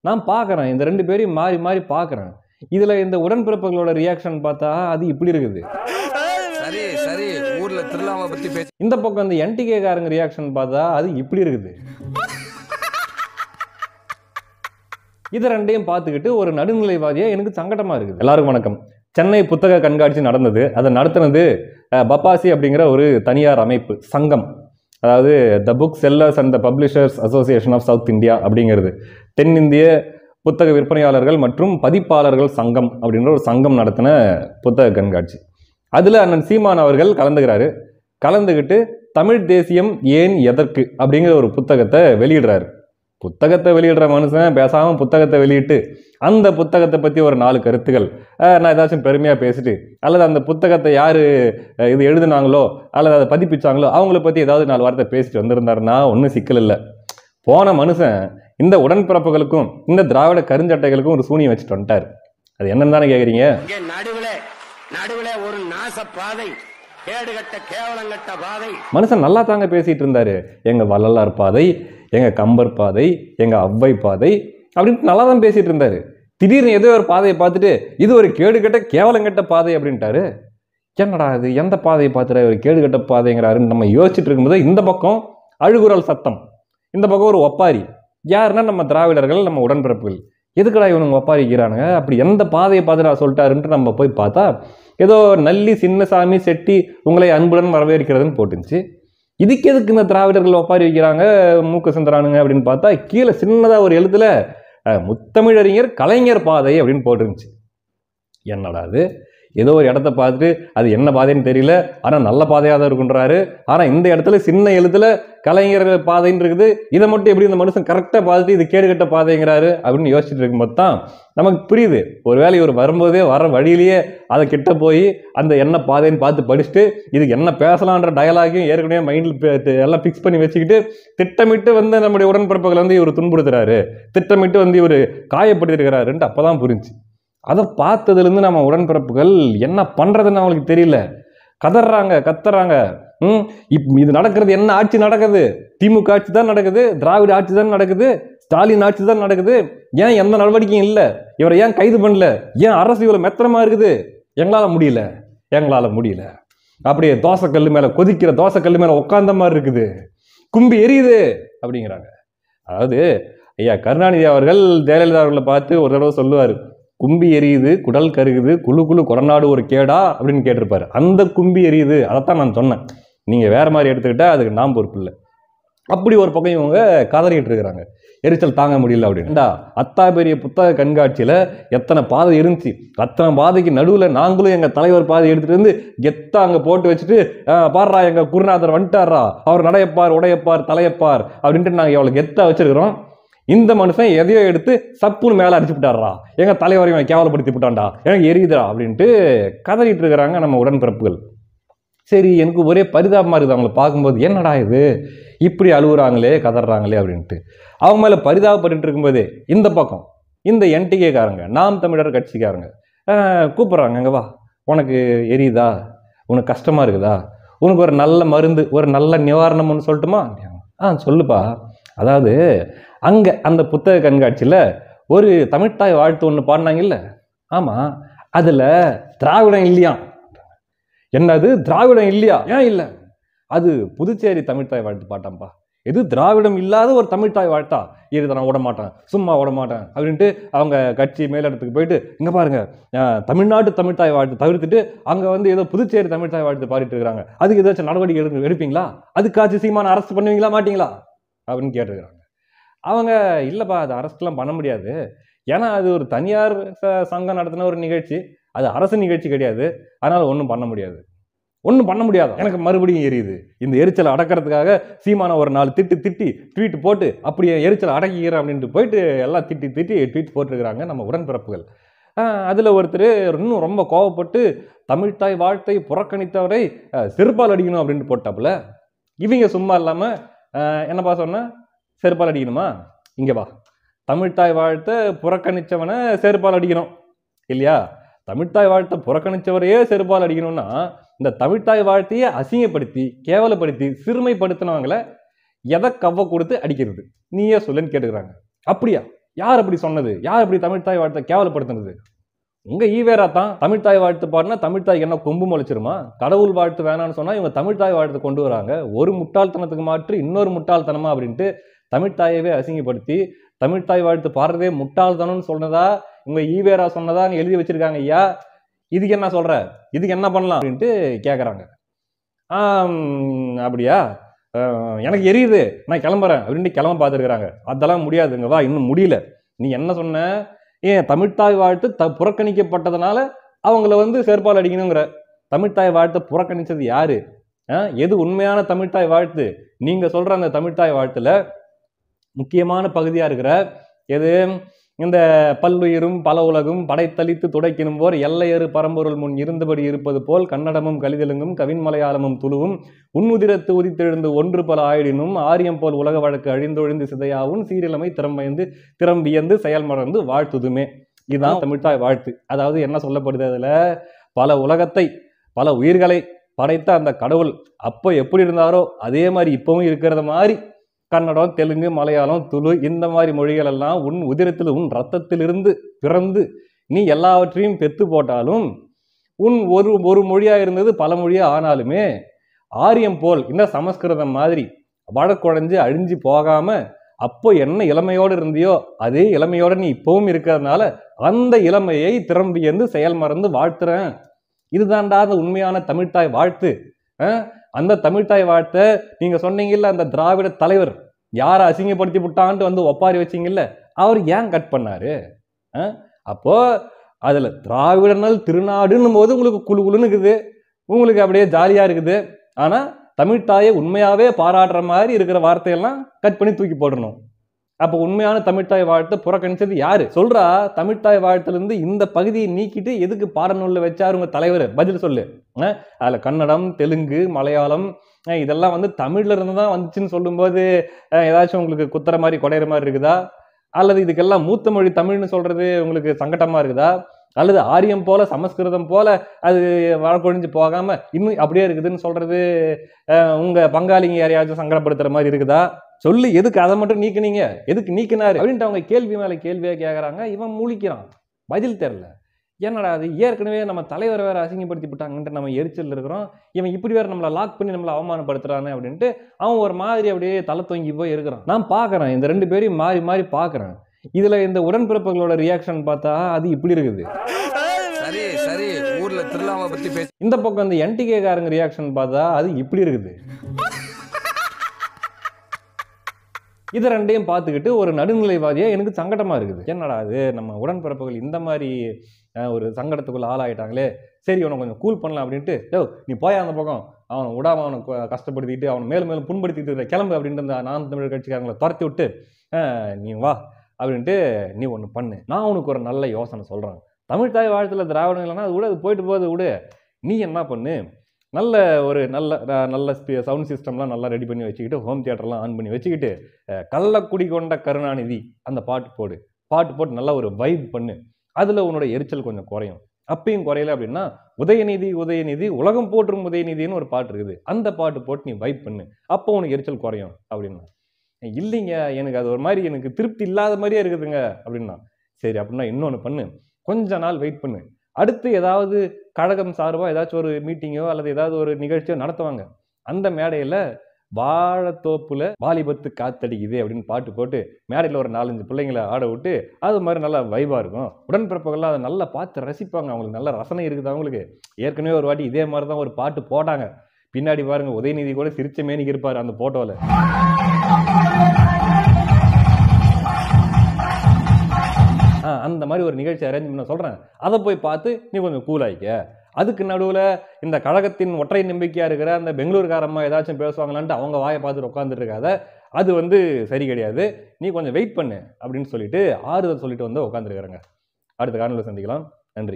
நான் பார்க்குறேன், இந்த 2 பேரையும் மாறி மாறி பார்க்குறேன். இதுல இந்த உடன்பிறப்புகளோட ரியாக்ஷன் பார்த்தா அது இப்படி இருக்குது. சரி சரி, ஊர்ல திருவிழாவை பத்தி பேசி. இந்த பக்கம் இந்த என்டிகே காரங்க ரியாக்ஷன் பார்த்தா அது இப்படி இருக்குது. இது 2ஐயும் பார்த்துக்கிட்டு ஒரு நடுநிலைவாதியா எனக்கு சங்கடமா இருக்குது. எல்லாருக்கும் வணக்கம். சென்னை புத்தக கண்காட்சி நடந்தது. அதை நடத்தினது பப்பாசி அப்படிங்கிற ஒரு தனியார் அமைப்பு, சங்கம். அதாவது the book sellers and the publishers association of South India அப்படிங்கிறது தென்னிந்திய புத்தக விற்பனையாளர்கள் மற்றும் பதிப்பாளர்கள் சங்கம் அப்படின்ற ஒரு சங்கம் நடத்தின புத்தக கண்காட்சி. அதில் அண்ணன் சீமான் அவர்கள் கலந்துக்கிறாரு. கலந்துக்கிட்டு தமிழ் தேசியம் ஏன் எதற்கு அப்படிங்கிற ஒரு புத்தகத்தை வெளியிடுறாரு. புத்தகத்தை வெளியிடுற மனுஷன் பேசாமல் புத்தகத்தை வெளியிட்டு அந்த புத்தகத்தை பற்றி ஒரு 4 கருத்துக்கள் நான் ஏதாச்சும் பெருமையாக பேசிட்டு, அல்லது அந்த புத்தகத்தை யார் இது எழுதுனாங்களோ அல்லது அதை பதிப்பிச்சாங்களோ அவங்கள பற்றி ஏதாவது 4 வார்த்தை பேசிட்டு வந்திருந்தாருன்னா ஒன்றும் சிக்கல் இல்லை. போன மனுஷன் இந்த உடன்பிறப்புகளுக்கும் இந்த திராவிட கருஞ்சட்டைகளுக்கும் ஒரு சூனியம் வச்சுட்டு வந்துட்டார். அது என்னன்னு தானே கேட்குறீங்க? நடுவுல ஒரு நாச பாதை, கேடுகட்ட கேவலங்கட்ட பாதை. மனுஷன் நல்லா தாங்க பேசிட்டு இருந்தாரு. எங்க வள்ளலார் பாதை, எங்க கம்பர் பாதை, எங்க அவ்வை பாதை அப்படின்ட்டு நல்லா தான் பேசிட்டு இருந்தாரு. திடீர்னு ஏதோ ஒரு பாதையை பார்த்துட்டு இது ஒரு கேடுகட்ட கேவலங்கட்ட பாதை அப்படின்ட்டாரு. என்னடா இது, எந்த பாதையை பார்த்துட்டு ஒரு கேடுகட்ட பாதைங்கிறாருன்னு நம்ம யோசிச்சுட்டு இருக்கும்போது இந்த பக்கம் அழுகுரல் சத்தம், இந்த பக்கம் ஒரு ஒப்பாரி. யாருன்னா நம்ம திராவிடர்கள், நம்ம உடன்பிறப்புகள். எதுக்கடா இவனுங்க ஒப்பாரிக்கிறானுங்க, அப்படி எந்த பாதையை பார்த்து நான் சொல்லிட்டாருன்ட்டு நம்ம போய் பார்த்தா ஏதோ நல்லி சின்னசாமி செட்டி உங்களை அன்புடன் வரவேற்கிறதுன்னு போட்டுருந்துச்சு. இதுக்கு எதுக்கு இந்த திராவிடர்கள் ஒப்பாரி வைக்கிறாங்க, மூக்கு சிந்தரானுங்க அப்படின்னு பார்த்தா கீழே சின்னதாக ஒரு எழுத்துல முத்தமிழறிஞர் கலைஞர் பாதை அப்படின்னு போட்டுருந்துச்சு. என்னடா அது, ஏதோ ஒரு இடத்த பார்த்துட்டு அது என்ன பாதைன்னு தெரியல, ஆனால் நல்ல பாதையாக தான் இருக்குன்றாரு. ஆனால் இந்த இடத்துல சின்ன எழுத்துல கலைஞர் பாதைன்னு இருக்குது. இதை மட்டும் எப்படி இந்த மனுஷன் கரெக்டாக பார்த்துட்டு இது கேடுகட்ட பாதைங்கிறாரு அப்படின்னு யோசிச்சுட்டு இருக்கும்போது தான் நமக்கு புரியுது. ஒருவேளை இவர் வரும்போதே வர வழியிலேயே அதை கிட்ட போய் அந்த என்ன பாதைன்னு பார்த்து படிச்சுட்டு இதுக்கு என்ன பேசலான்ற டயலாகையும் ஏற்கனவே மைண்டில் எல்லாம் ஃபிக்ஸ் பண்ணி வச்சுக்கிட்டு திட்டமிட்டு வந்து நம்முடைய உடன்பிறப்புகளை வந்து இவர் துன்புறுத்துறாரு, திட்டமிட்டு வந்து இவர் காயப்படுத்திருக்கிறாருன்ட்டு அப்போ தான் புரிஞ்சு. அதை பார்த்ததுலேருந்து நம்ம உடன்பிறப்புகள் என்ன பண்ணுறதுன்னு அவங்களுக்கு தெரியல. கதறாங்க, கத்துறாங்க. இது நடக்கிறது என்ன ஆட்சி நடக்குது? திமுக ஆட்சி தான் நடக்குது, திராவிட ஆட்சி தான் நடக்குது, ஸ்டாலின் ஆட்சி தான் நடக்குது. ஏன் எந்த நடவடிக்கையும் இல்லை? இவரை ஏன் கைது பண்ணல? ஏன் அரசு இவ்வளோ மெத்தனமாக இருக்குது? எங்களால் முடியல. அப்படியே தோசைக்கல் மேலே கொதிக்கிற தோசைக்கல் மேலே உட்காந்த மாதிரி இருக்குது, கும்பி எரியுது அப்படிங்கிறாங்க. அதாவது ஐயா கருணாநிதி அவர்கள் ஜெயலலிதா அவர்களை பார்த்து ஒரு தடவை சொல்லுவார், கும்பி எரியுது, குடல் கருகுது, குழு குழு கொடநாடு ஒரு கேடா அப்படின்னு கேட்டிருப்பாரு. அந்த கும்பி எரியுது அதைத்தான் நான் சொன்னேன். நீங்கள் வேற மாதிரி எடுத்துக்கிட்டா அதுக்கு நான் பொறுப்பு இல்லை. அப்படி ஒரு பக்கம் இவங்க கதறிட்டு இருக்கிறாங்க, எரிச்சல் தாங்க முடியல அப்படின்டா. அத்தா பெரிய புத்தக கண்காட்சியில் எத்தனை பாதை இருந்துச்சு, அத்தனை பாதைக்கு நடுவில் நாங்களும் எங்கள் தலைவர் பாதை எடுத்துகிட்டு வந்து கெத்தா அங்கே போட்டு வச்சுட்டு பாடுறா எங்கள் குருநாதர் வந்துட்டாரா, அவர் நடையப்பார் உடையப்பார் தலையப்பார் அப்படின்ட்டு நாங்கள் எவ்வளோ கெத்தா வச்சிருக்கிறோம். இந்த மனுஷன் எதையோ எடுத்து சப்புன்னு மேலே அடிச்சு விட்டாரா, எங்க தலைவரையும் கேவலப்படுத்தி விட்டான்டா, எனக்கு எரியுதா அப்படின்ட்டு கதறிட்டு இருக்கிறாங்க நம்ம உடன்பிறப்புகள். சரி, எனக்கு ஒரே பரிதாபமாக இருக்குது அவங்களை பார்க்கும்போது. என்னடா இது இப்படி அழுகுறாங்களே கதறாங்களே அப்படின்ட்டு அவங்க மேலே பரிதாபப்பட்டு இருக்கும்போதே இந்த பக்கம் இந்த என்டிகே காரங்க, நாம் தமிழர் கட்சிக்காரங்க கூப்பிட்றாங்க, அங்கே வா, உனக்கு எரியுதா, உனக்கு கஷ்டமாக இருக்குதா, உனக்கு ஒரு நல்ல மருந்து ஒரு நல்ல நிவாரணம் ஒன்று சொல்லட்டுமா? சொல்லுப்பா. அதாவது அங்கே அந்த புத்தக கண்காட்சியில் ஒரு தமிழ்த்தாய் வாழ்த்து ஒன்று பாடினாங்கல்ல, ஆமாம், அதில் திராவிடம் இல்லையா? என்னது திராவிடம் இல்லையா? ஏன் இல்லை? அது புதுச்சேரி தமிழ்த்தாய் வாழ்த்து பாட்டாம்பா. எது திராவிடம் இல்லாத ஒரு தமிழ்த்தாய் வாழ்த்தா? இது நான் விட மாட்டேன், சும்மா விட மாட்டேன் அப்படின்ட்டு அவங்க கட்சி மேலிடத்துக்கு போயிட்டு இங்கே பாருங்க தமிழ்நாட்டு தமிழ்த்தாய் வாழ்த்து தவிர்த்துட்டு அங்கே வந்து ஏதோ புதுச்சேரி தமிழ்த்தாய் வாழ்த்து பாடிட்டு இருக்கிறாங்க, அதுக்கு ஏதாச்சும் நடவடிக்கை எடுப்பீங்களா? அதுக்காச்சும் சீமான அரெஸ்ட் பண்ணுவீங்களா மாட்டீங்களா அப்படின்னு கேட்டுருக்கிறாங்க. அவங்க இல்லைப்பா, அது அரெஸ்ட்லாம் பண்ண முடியாது, ஏன்னா அது ஒரு தனியார் சங்கம் நடத்தின ஒரு நிகழ்ச்சி, அது அரசு நிகழ்ச்சி கிடையாது, அதனால் ஒன்றும் பண்ண முடியாது. எனக்கு மறுபடியும் எரியுது. இந்த எரிச்சலை அடக்கிறதுக்காக சீமான ஒரு 4 திட்டி ட்வீட் போட்டு அப்படியே எரிச்சலை அடக்கிக்கிறேன் அப்படின்ட்டு போயிட்டு எல்லாம் திட்டி ட்வீட் போட்டிருக்கிறாங்க நம்ம உடன்பிறப்புகள். அதில் ஒருத்தர் இன்னும் ரொம்ப கோவப்பட்டு தமிழ்த்தாய் வாழ்த்தை புறக்கணித்தவரை செருப்பால் அடிக்கணும் அப்படின்ட்டு போட்டாப்புல. இவங்க சும்மா இல்லாமல் என்னப்பா சொன்ன, செருப்பால் அடிக்கணுமா? இங்கே வா, தமிழ்த்தாய் வாழ்த்தை புறக்கணித்தவனை செருப்பால் அடிக்கணும் இல்லையா? தமிழ்த்தாய் வாழ்த்தை புறக்கணித்தவரையே செருப்பால் அடிக்கணும்னா இந்த தமிழ்த்தாய் வாழ்த்தையே அசிங்கப்படுத்தி கேவலப்படுத்தி சிறுமைப்படுத்தினவங்களை எதை கவ்வ கொடுத்து அடிக்கிறது? நீயே சொல்லுன்னு கேட்டுக்கிறாங்க. அப்படியா? யார் அப்படி சொன்னது? யார் அப்படி தமிழ்த்தாய் வாழ்த்தை கேவலப்படுத்தினது? உங்க ஈவேரா தான். தமிழ்த்தாய் வாழ்த்து பாடினா தமிழ்த்தாய்க்கு என்ன கொம்பு முளைச்சிருமா? கடவுள் வாழ்த்து வேணான்னு சொன்னா இவங்க தமிழ்த்தாய் வாழ்த்து கொண்டு வராங்க. ஒரு முட்டாள்தனத்துக்கு மாற்று இன்னொரு முட்டாள்தனமா அப்படின்ட்டு தமிழ்த்தாயவே அசிங்கப்படுத்தி தமிழ்த்தாய் வாழ்த்து பாடுறதே முட்டாள்தனம்னு சொன்னதா இவங்க ஈவேரா சொன்னதா எழுதி வச்சிருக்காங்க. ஐயா, இதுக்கு என்ன சொல்ற? இதுக்கு என்ன பண்ணலாம் அப்படின்ட்டு கேட்குறாங்க. அப்படியா, எனக்கு எரியுது, நான் கிளம்புறேன் அப்படின்ட்டு கிளம்ப பார்த்துருக்குறாங்க. அதெல்லாம் முடியாதுங்க, வா, இன்னும் முடியல. நீ என்ன சொன்ன? ஏன் தமிழ்த்தாய் வாழ்த்து புறக்கணிக்கப்பட்டதுனால அவங்கள வந்து செருப்பால் அடிக்கணுங்கிற? தமிழ்த்தாய் வாழ்த்தை புறக்கணிச்சது யாரு? எது உண்மையான தமிழ்த்தாய் வாழ்த்து? நீங்க சொல்ற அந்த தமிழ்த்தாய் வாழ்த்துல முக்கியமான பகுதியா இருக்கிற எது? இந்த பல்லுயிரும் பல உலகும் படைத்தளித்து துடைக்கணும் போர் எல்லையறு பரம்பொருள் முன் இருந்தபடி இருப்பது போல் கன்னடமும் கலிதெலுங்கும் கவின்மலையாளமும் துளுவும் உன்னுதிரத்து உதித்தெழுந்து ஒன்று பல ஆயிடினும் ஆரியம் போல் உலக வழக்கு அழிந்தொழிந்து சிதையாவும் சீரிழமை திறம்பியந்து செயல் மறந்து வாழ்த்துதுமே. இதுதான் தமிழ்த்தாய் வாழ்த்து. அதாவது என்ன சொல்லப்படுது? அதுல பல உலகத்தை பல உயிர்களை படைத்த அந்த கடவுள் அப்போ எப்படி இருந்தாரோ அதே மாதிரி இப்பவும் இருக்கிறத மாதிரி கன்னடம், தெலுங்கு, மலையாளம், துளு இந்த மாதிரி மொழிகள் எல்லாம் உன் உதிரத்தில் உன் ரத்தத்திலிருந்து பிறந்து நீ எல்லாவற்றையும் பெத்து போட்டாலும் உன் ஒரு மொழியா இருந்தது பல மொழியா ஆனாலுமே ஆரியம் போல் இந்த சமஸ்கிருதம் மாதிரி வழக்குழைஞ்சு அழிஞ்சு போகாம அப்போ என்ன இளமையோடு இருந்தியோ அதே இளமையோட நீ இப்பவும் இருக்கிறதுனால அந்த இளமையை திரும்பியந்து செயல் மறந்து வாழ்த்துறேன். இதுதான்டா அந்த உண்மையான தமிழ்த்தாய் வாழ்த்து. அந்த தமிழ்த்தாய் வாழ்த்தை நீங்க சொன்னீங்கல்ல, அந்த திராவிட தலைவர் யாரை அசிங்கப்படுத்தி விட்டான்ட்டு வந்து ஒப்பாரி வச்சிங்கல்ல, அவர் ஏன் கட் பண்ணாரு? அப்போ அதுல திராவிடனல் திருநாடுன்னும் போது உங்களுக்கு குழு குழுன்னு இருக்குது, உங்களுக்கு அப்படியே ஜாலியா இருக்குது. ஆனா தமிழ்த்தாயை உண்மையாவே பாராட்டுற மாதிரி இருக்கிற வார்த்தையெல்லாம் கட் பண்ணி தூக்கி போடணும். அப்போ உண்மையான தமிழ்த்தாய் வாழ்த்தை புறக்கணிச்சது யாரு? சொல்றா, தமிழ்த்தாய் வாழ்த்துல இருந்து இந்த பகுதியை நீக்கிட்டு எதுக்கு பாடநூல்ல வச்சாரு உங்க தலைவர்? பதில் சொல்லு. அதுல கன்னடம், தெலுங்கு, மலையாளம் இதெல்லாம் வந்து தமிழ்ல இருந்து தான் வந்துச்சுன்னு சொல்லும்போது ஏதாச்சும் உங்களுக்கு குத்துற மாதிரி கொடையிற மாதிரி இருக்குதா? அல்லது இதுக்கெல்லாம் மூத்த மொழி தமிழ்னு சொல்றது உங்களுக்கு சங்கடமா இருக்குதா? அல்லது ஆரியம் போல சமஸ்கிருதம் போல அது வழக்கொழிஞ்சு போகாம இன்னும் அப்படியே இருக்குதுன்னு சொல்றது உங்க பங்காளிங்க யாரையாச்சும் சங்கடப்படுத்துற மாதிரி இருக்குதா? சொல்லு, எதுக்கு அதை மட்டும் நீக்கினீங்க? எதுக்கு நீக்கினாரு அப்படின்ட்டு அவங்க கேள்வி மேல கேள்வியா கேட்கறாங்க. இவன் முழிக்கிறான், பதில் தெரியல. என்னடா அது, ஏற்கனவே நம்ம தலைவர் வேற அசிங்கப்படுத்தி விட்டாங்கன்ட்டு நம்ம எரிச்சல் இருக்கிறோம், இவன் இப்படி வேற நம்மளை லாக் பண்ணி நம்மளை அவமானப்படுத்துறானே அப்படின்ட்டு அவன் ஒரு மாதிரி அப்படியே தலை தொங்கி போய் இருக்கிறான். நான் பாக்குறேன், இந்த ரெண்டு பேரையும் மாறி மாறி பாக்குறேன். இதுல இந்த உடன்பிறப்புகளோட ரியாக்ஷன் பார்த்தா அது இப்படி இருக்குது. சரி சரி, ஊர்ல திருவிழாவை பத்தி பேசி. இந்த பக்கம் இந்த என்டிகே காரங்க ரியாக்ஷன் பார்த்தா அது இப்படி இருக்குது. இது ரெண்டையும் பார்த்துக்கிட்டு ஒரு நடுநிலைவாதியா எனக்கு சங்கடமா இருக்குது. என்னடா அது, நம்ம உடன்பிறப்புகள் இந்த மாதிரி ஒரு சங்கடத்துக்குள்ள ஆளாயிட்டாங்களே, சரி அவனை கொஞ்சம் கூல் பண்ணலாம் அப்படின்ட்டு, நீ போய் அந்த பக்கம் அவனை விடாம அவனை கஷ்டப்படுத்திட்டு அவனை மேலும் மேலும் புண்படுத்திட்டு கிளம்பு அப்படின்ட்டு நான் தமிழர் கட்சிக்காரங்களை துரத்தி விட்டு நீ வா அப்படின்ட்டு நீ ஒன்று பண்ணு, நான் உனக்கு ஒரு நல்ல யோசனை சொல்கிறேன். தமிழ்த்தாய் வாழ்த்துல திராவிடம் இல்லைன்னா அது கூட அது போயிட்டு போகுது விடு. நீ என்ன பண்ணு, நல்ல ஒரு நல்ல சவுண்ட் சிஸ்டம்லாம் நல்லா ரெடி பண்ணி வச்சுக்கிட்டு, ஹோம் தியேட்டர்லாம் ஆன் பண்ணி வச்சுக்கிட்டு, கள்ளக்குடி கொண்ட கருணாநிதி அந்த பாட்டு போட்டு நல்லா ஒரு வைப் பண்ணு. அதில் உன்னோட எரிச்சல் கொஞ்சம் குறையும். அப்பயும் குறையல அப்படின்னா உதயநிதி உலகம் போற்றும் உதயநிதினு ஒரு பாட்டு இருக்குது, அந்த பாட்டு போட்டு நீ வைப் பண்ணு, அப்போ உனக்கு எரிச்சல் குறையும் அப்படின்னா. இல்லைங்க, எனக்கு அது ஒரு மாதிரி எனக்கு திருப்தி இல்லாத மாதிரியே இருக்குதுங்க அப்படின்னா. சரி அப்படின்னா இன்னொன்று பண்ணு, கொஞ்ச நாள் வெயிட் பண்ணு, அடுத்து ஏதாவது கழகம் சார்பாக ஏதாச்சும் ஒரு மீட்டிங்கோ அல்லது ஏதாவது ஒரு நிகழ்ச்சியோ நடத்துவாங்க. அந்த மேடையில் வாழைத்தோப்புல வாலிபத்து காத்தடிக்குது அப்படின்னு பாட்டு போட்டு மேடையில் ஒரு 4-5 பிள்ளைங்களை ஆட விட்டு அது மாதிரி நல்லா வைபாக இருக்கும். உடன்பிறப்புகள்லாம் அதை நல்லா பார்த்து ரசிப்பாங்க, அவங்களுக்கு நல்ல ரசனை இருக்குது. அவங்களுக்கு ஏற்கனவே ஒரு வாட்டி இதே மாதிரி தான் ஒரு பாட்டு போட்டாங்க. பின்னாடி பாருங்க, உதயநிதி கூட சிரிச்ச மேனிக்கு இருப்பார் அந்த போட்டோவில். அந்த மாதிரி ஒரு நிகழ்ச்சி அரேஞ்ச் பண்ண சொல்கிறேன், அதை போய் பார்த்து நீ கொஞ்சம் கூலாயிக்க. அதுக்கு நடுவில் இந்த கழகத்தின் ஒற்றை நம்பிக்கையாக இருக்கிற அந்த பெங்களூர்காரம்மா ஏதாச்சும் பேசுவாங்களான்ட்டு அவங்க வாயை பார்த்துட்டு உட்காந்துட்டு இருக்காத, அது சரி கிடையாது, நீ கொஞ்சம் வெயிட் பண்ணு அப்படின்னு சொல்லிட்டு ஆறுதல் சொல்லிட்டு வந்து உட்காந்துருக்காருங்க. அடுத்த காணொலியில் சந்திக்கலாம். நன்றி.